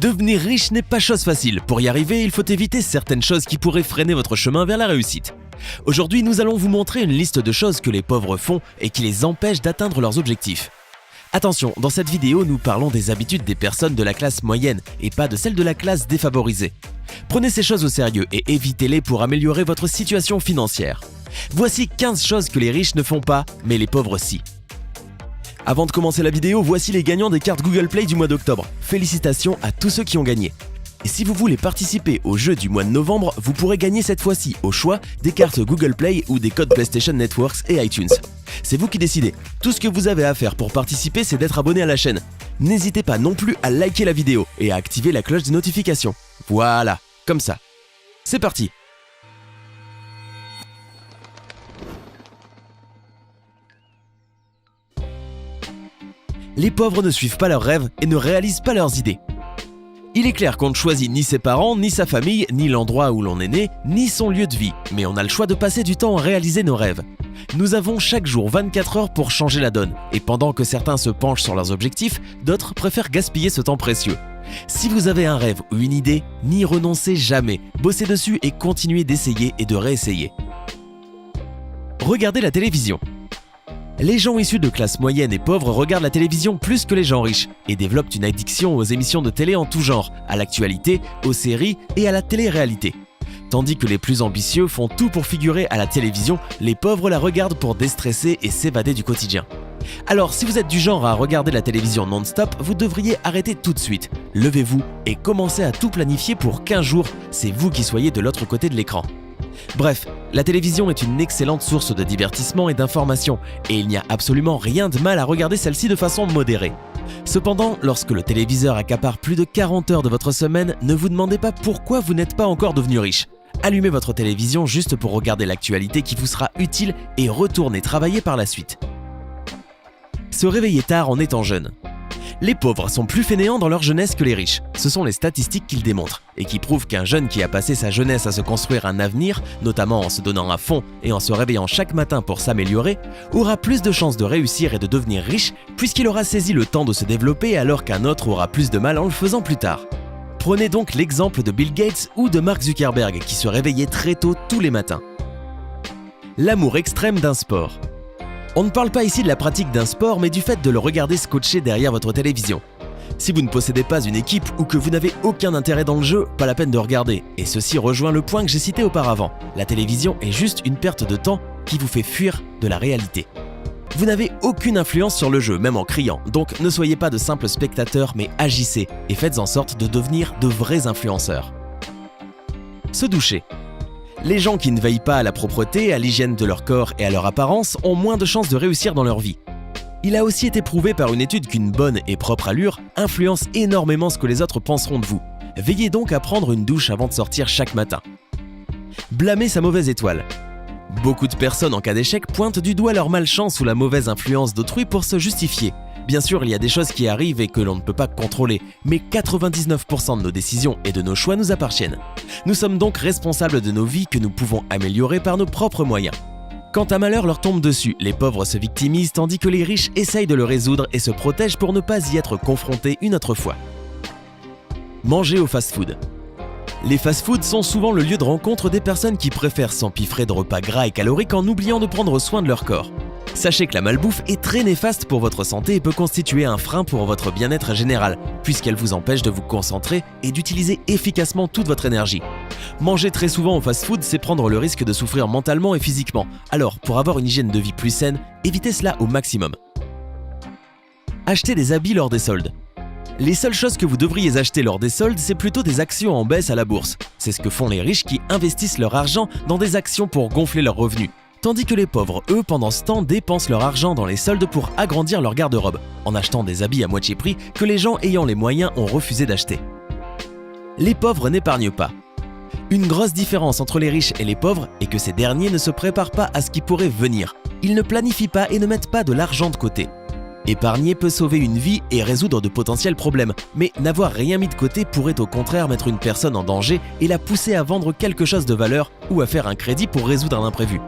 Devenir riche n'est pas chose facile. Pour y arriver, il faut éviter certaines choses qui pourraient freiner votre chemin vers la réussite. Aujourd'hui, nous allons vous montrer une liste de choses que les pauvres font et qui les empêchent d'atteindre leurs objectifs. Attention, dans cette vidéo, nous parlons des habitudes des personnes de la classe moyenne et pas de celles de la classe défavorisée. Prenez ces choses au sérieux et évitez-les pour améliorer votre situation financière. Voici 15 choses que les riches ne font pas, mais les pauvres si. Avant de commencer la vidéo, voici les gagnants des cartes Google Play du mois d'octobre. Félicitations à tous ceux qui ont gagné. Et si vous voulez participer au jeu du mois de novembre, vous pourrez gagner cette fois-ci, au choix, des cartes Google Play ou des codes PlayStation Networks et iTunes. C'est vous qui décidez. Tout ce que vous avez à faire pour participer, c'est d'être abonné à la chaîne. N'hésitez pas non plus à liker la vidéo et à activer la cloche des notifications. Voilà, comme ça. C'est parti! Les pauvres ne suivent pas leurs rêves et ne réalisent pas leurs idées. Il est clair qu'on ne choisit ni ses parents, ni sa famille, ni l'endroit où l'on est né, ni son lieu de vie, mais on a le choix de passer du temps à réaliser nos rêves. Nous avons chaque jour 24 heures pour changer la donne, et pendant que certains se penchent sur leurs objectifs, d'autres préfèrent gaspiller ce temps précieux. Si vous avez un rêve ou une idée, n'y renoncez jamais, bossez dessus et continuez d'essayer et de réessayer. Regardez la télévision. Les gens issus de classes moyennes et pauvres regardent la télévision plus que les gens riches et développent une addiction aux émissions de télé en tout genre, à l'actualité, aux séries et à la télé-réalité. Tandis que les plus ambitieux font tout pour figurer à la télévision, les pauvres la regardent pour déstresser et s'évader du quotidien. Alors si vous êtes du genre à regarder la télévision non-stop, vous devriez arrêter tout de suite. Levez-vous et commencez à tout planifier pour 15 jours, c'est vous qui soyez de l'autre côté de l'écran. Bref, la télévision est une excellente source de divertissement et d'information, et il n'y a absolument rien de mal à regarder celle-ci de façon modérée. Cependant, lorsque le téléviseur accapare plus de 40 heures de votre semaine, ne vous demandez pas pourquoi vous n'êtes pas encore devenu riche. Allumez votre télévision juste pour regarder l'actualité qui vous sera utile et retournez travailler par la suite. Se réveiller tard en étant jeune. Les pauvres sont plus fainéants dans leur jeunesse que les riches. Ce sont les statistiques qui le démontrent et qui prouvent qu'un jeune qui a passé sa jeunesse à se construire un avenir, notamment en se donnant à fond et en se réveillant chaque matin pour s'améliorer, aura plus de chances de réussir et de devenir riche puisqu'il aura saisi le temps de se développer alors qu'un autre aura plus de mal en le faisant plus tard. Prenez donc l'exemple de Bill Gates ou de Mark Zuckerberg qui se réveillaient très tôt tous les matins. L'amour extrême d'un sport. On ne parle pas ici de la pratique d'un sport, mais du fait de le regarder scotché derrière votre télévision. Si vous ne possédez pas une équipe ou que vous n'avez aucun intérêt dans le jeu, pas la peine de regarder. Et ceci rejoint le point que j'ai cité auparavant. La télévision est juste une perte de temps qui vous fait fuir de la réalité. Vous n'avez aucune influence sur le jeu, même en criant, donc ne soyez pas de simples spectateurs, mais agissez et faites en sorte de devenir de vrais influenceurs. Se doucher. Les gens qui ne veillent pas à la propreté, à l'hygiène de leur corps et à leur apparence ont moins de chances de réussir dans leur vie. Il a aussi été prouvé par une étude qu'une bonne et propre allure influence énormément ce que les autres penseront de vous. Veillez donc à prendre une douche avant de sortir chaque matin. Blâmer sa mauvaise étoile. Beaucoup de personnes en cas d'échec pointent du doigt leur malchance ou la mauvaise influence d'autrui pour se justifier. Bien sûr, il y a des choses qui arrivent et que l'on ne peut pas contrôler, mais 99% de nos décisions et de nos choix nous appartiennent. Nous sommes donc responsables de nos vies que nous pouvons améliorer par nos propres moyens. Quand un malheur leur tombe dessus, les pauvres se victimisent tandis que les riches essayent de le résoudre et se protègent pour ne pas y être confrontés une autre fois. Manger au fast-food. Les fast-foods sont souvent le lieu de rencontre des personnes qui préfèrent s'empiffrer de repas gras et caloriques en oubliant de prendre soin de leur corps. Sachez que la malbouffe est très néfaste pour votre santé et peut constituer un frein pour votre bien-être général, puisqu'elle vous empêche de vous concentrer et d'utiliser efficacement toute votre énergie. Manger très souvent au fast-food, c'est prendre le risque de souffrir mentalement et physiquement. Alors, pour avoir une hygiène de vie plus saine, évitez cela au maximum. Achetez des habits lors des soldes. Les seules choses que vous devriez acheter lors des soldes, c'est plutôt des actions en baisse à la bourse. C'est ce que font les riches qui investissent leur argent dans des actions pour gonfler leurs revenus. Tandis que les pauvres, eux, pendant ce temps, dépensent leur argent dans les soldes pour agrandir leur garde-robe, en achetant des habits à moitié prix que les gens ayant les moyens ont refusé d'acheter. Les pauvres n'épargnent pas. Une grosse différence entre les riches et les pauvres est que ces derniers ne se préparent pas à ce qui pourrait venir. Ils ne planifient pas et ne mettent pas de l'argent de côté. Épargner peut sauver une vie et résoudre de potentiels problèmes, mais n'avoir rien mis de côté pourrait au contraire mettre une personne en danger et la pousser à vendre quelque chose de valeur ou à faire un crédit pour résoudre un imprévu.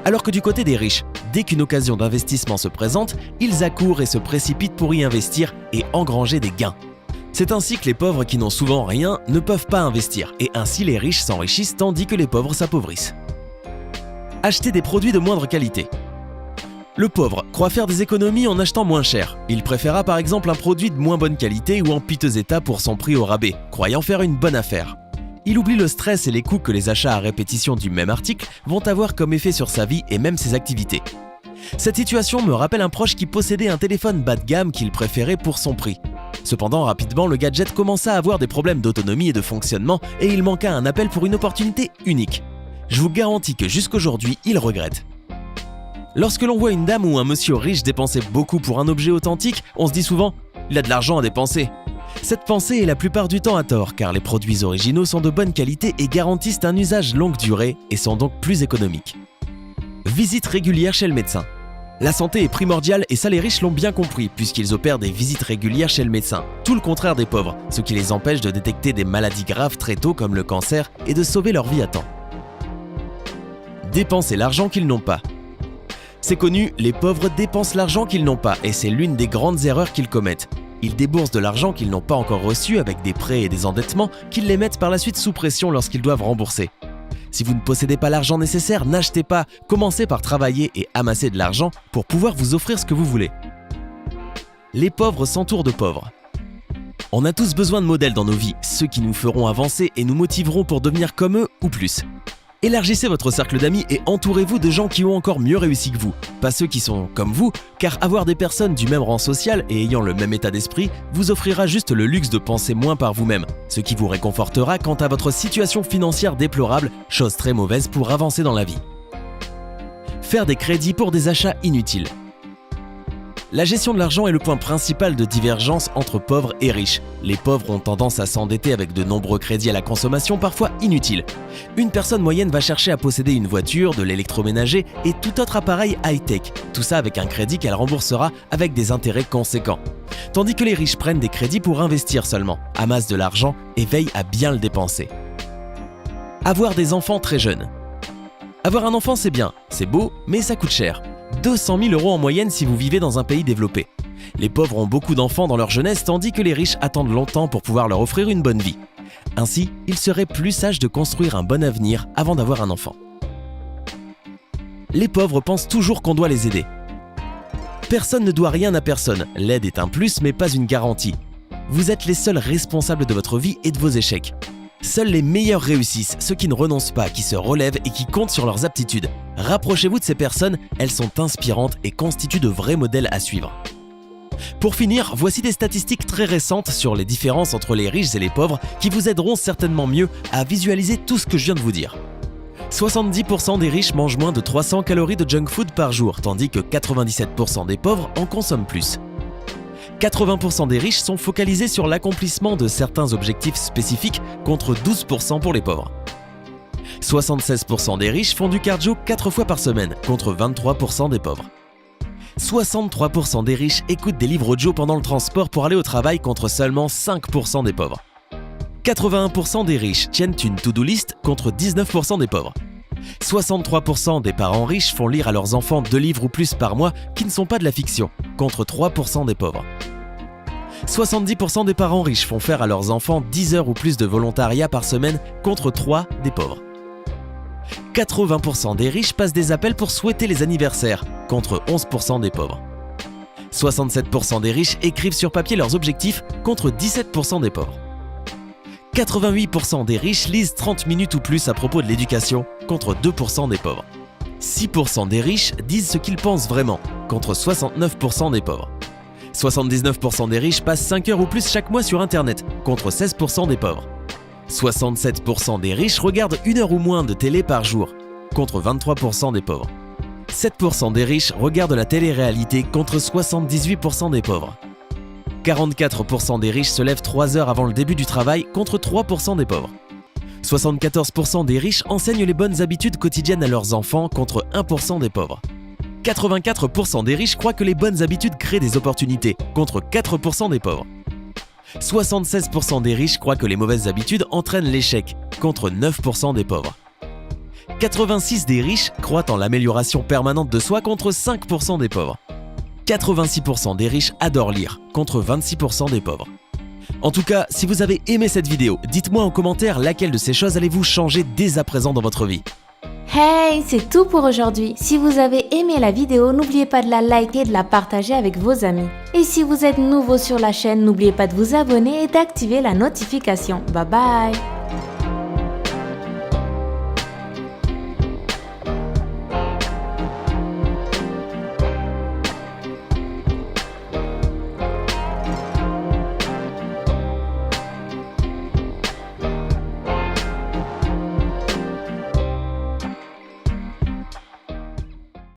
Alors que du côté des riches, dès qu'une occasion d'investissement se présente, ils accourent et se précipitent pour y investir et engranger des gains. C'est ainsi que les pauvres qui n'ont souvent rien ne peuvent pas investir, et ainsi les riches s'enrichissent tandis que les pauvres s'appauvrissent. Acheter des produits de moindre qualité. Le pauvre croit faire des économies en achetant moins cher. Il préférera par exemple un produit de moins bonne qualité ou en piteux état pour son prix au rabais, croyant faire une bonne affaire. Il oublie le stress et les coûts que les achats à répétition du même article vont avoir comme effet sur sa vie et même ses activités. Cette situation me rappelle un proche qui possédait un téléphone bas de gamme qu'il préférait pour son prix. Cependant, rapidement, le gadget commença à avoir des problèmes d'autonomie et de fonctionnement et il manqua un appel pour une opportunité unique. Je vous garantis que jusqu'aujourd'hui, il regrette. Lorsque l'on voit une dame ou un monsieur riche dépenser beaucoup pour un objet authentique, on se dit souvent « il a de l'argent à dépenser ». Cette pensée est la plupart du temps à tort car les produits originaux sont de bonne qualité et garantissent un usage longue durée et sont donc plus économiques. Visite régulière chez le médecin. La santé est primordiale et ça les riches l'ont bien compris puisqu'ils opèrent des visites régulières chez le médecin, tout le contraire des pauvres, ce qui les empêche de détecter des maladies graves très tôt comme le cancer et de sauver leur vie à temps. Dépenser l'argent qu'ils n'ont pas. C'est connu, les pauvres dépensent l'argent qu'ils n'ont pas et c'est l'une des grandes erreurs qu'ils commettent. Ils déboursent de l'argent qu'ils n'ont pas encore reçu avec des prêts et des endettements qu'ils les mettent par la suite sous pression lorsqu'ils doivent rembourser. Si vous ne possédez pas l'argent nécessaire, n'achetez pas, commencez par travailler et amasser de l'argent pour pouvoir vous offrir ce que vous voulez. Les pauvres s'entourent de pauvres. On a tous besoin de modèles dans nos vies, ceux qui nous feront avancer et nous motiveront pour devenir comme eux ou plus. Élargissez votre cercle d'amis et entourez-vous de gens qui ont encore mieux réussi que vous, pas ceux qui sont comme vous, car avoir des personnes du même rang social et ayant le même état d'esprit vous offrira juste le luxe de penser moins par vous-même, ce qui vous réconfortera quant à votre situation financière déplorable, chose très mauvaise pour avancer dans la vie. Faire des crédits pour des achats inutiles. La gestion de l'argent est le point principal de divergence entre pauvres et riches. Les pauvres ont tendance à s'endetter avec de nombreux crédits à la consommation parfois inutiles. Une personne moyenne va chercher à posséder une voiture, de l'électroménager et tout autre appareil high-tech. Tout ça avec un crédit qu'elle remboursera avec des intérêts conséquents. Tandis que les riches prennent des crédits pour investir seulement, amassent de l'argent et veillent à bien le dépenser. Avoir des enfants très jeunes. Avoir un enfant c'est bien, c'est beau, mais ça coûte cher. 200 000 € en moyenne si vous vivez dans un pays développé. Les pauvres ont beaucoup d'enfants dans leur jeunesse tandis que les riches attendent longtemps pour pouvoir leur offrir une bonne vie. Ainsi, il serait plus sage de construire un bon avenir avant d'avoir un enfant. Les pauvres pensent toujours qu'on doit les aider. Personne ne doit rien à personne, l'aide est un plus mais pas une garantie. Vous êtes les seuls responsables de votre vie et de vos échecs. Seuls les meilleurs réussissent, ceux qui ne renoncent pas, qui se relèvent et qui comptent sur leurs aptitudes. Rapprochez-vous de ces personnes, elles sont inspirantes et constituent de vrais modèles à suivre. Pour finir, voici des statistiques très récentes sur les différences entre les riches et les pauvres qui vous aideront certainement mieux à visualiser tout ce que je viens de vous dire. 70% des riches mangent moins de 300 calories de junk food par jour, tandis que 97% des pauvres en consomment plus. 80% des riches sont focalisés sur l'accomplissement de certains objectifs spécifiques contre 12% pour les pauvres. 76% des riches font du cardio 4 fois par semaine contre 23% des pauvres. 63% des riches écoutent des livres audio pendant le transport pour aller au travail contre seulement 5% des pauvres. 81% des riches tiennent une to-do list contre 19% des pauvres. 63% des parents riches font lire à leurs enfants 2 livres ou plus par mois qui ne sont pas de la fiction, contre 3% des pauvres. 70% des parents riches font faire à leurs enfants 10 heures ou plus de volontariat par semaine, contre 3 des pauvres. 80% des riches passent des appels pour souhaiter les anniversaires, contre 11% des pauvres. 67% des riches écrivent sur papier leurs objectifs, contre 17% des pauvres. 88% des riches lisent 30 minutes ou plus à propos de l'éducation, contre 2% des pauvres. 6% des riches disent ce qu'ils pensent vraiment, contre 69% des pauvres. 79% des riches passent 5 heures ou plus chaque mois sur Internet, contre 16% des pauvres. 67% des riches regardent 1 heure ou moins de télé par jour, contre 23% des pauvres. 7% des riches regardent la télé-réalité, contre 78% des pauvres. 44% des riches se lèvent 3 heures avant le début du travail, contre 3% des pauvres. 74% des riches enseignent les bonnes habitudes quotidiennes à leurs enfants, contre 1% des pauvres. 84% des riches croient que les bonnes habitudes créent des opportunités, contre 4% des pauvres. 76% des riches croient que les mauvaises habitudes entraînent l'échec, contre 9% des pauvres. 86% des riches croient en l'amélioration permanente de soi, contre 5% des pauvres. 86% des riches adorent lire, contre 26% des pauvres. En tout cas, si vous avez aimé cette vidéo, dites-moi en commentaire laquelle de ces choses allez-vous changer dès à présent dans votre vie. Hey, c'est tout pour aujourd'hui. Si vous avez aimé la vidéo, n'oubliez pas de la liker et de la partager avec vos amis. Et si vous êtes nouveau sur la chaîne, n'oubliez pas de vous abonner et d'activer la notification. Bye bye!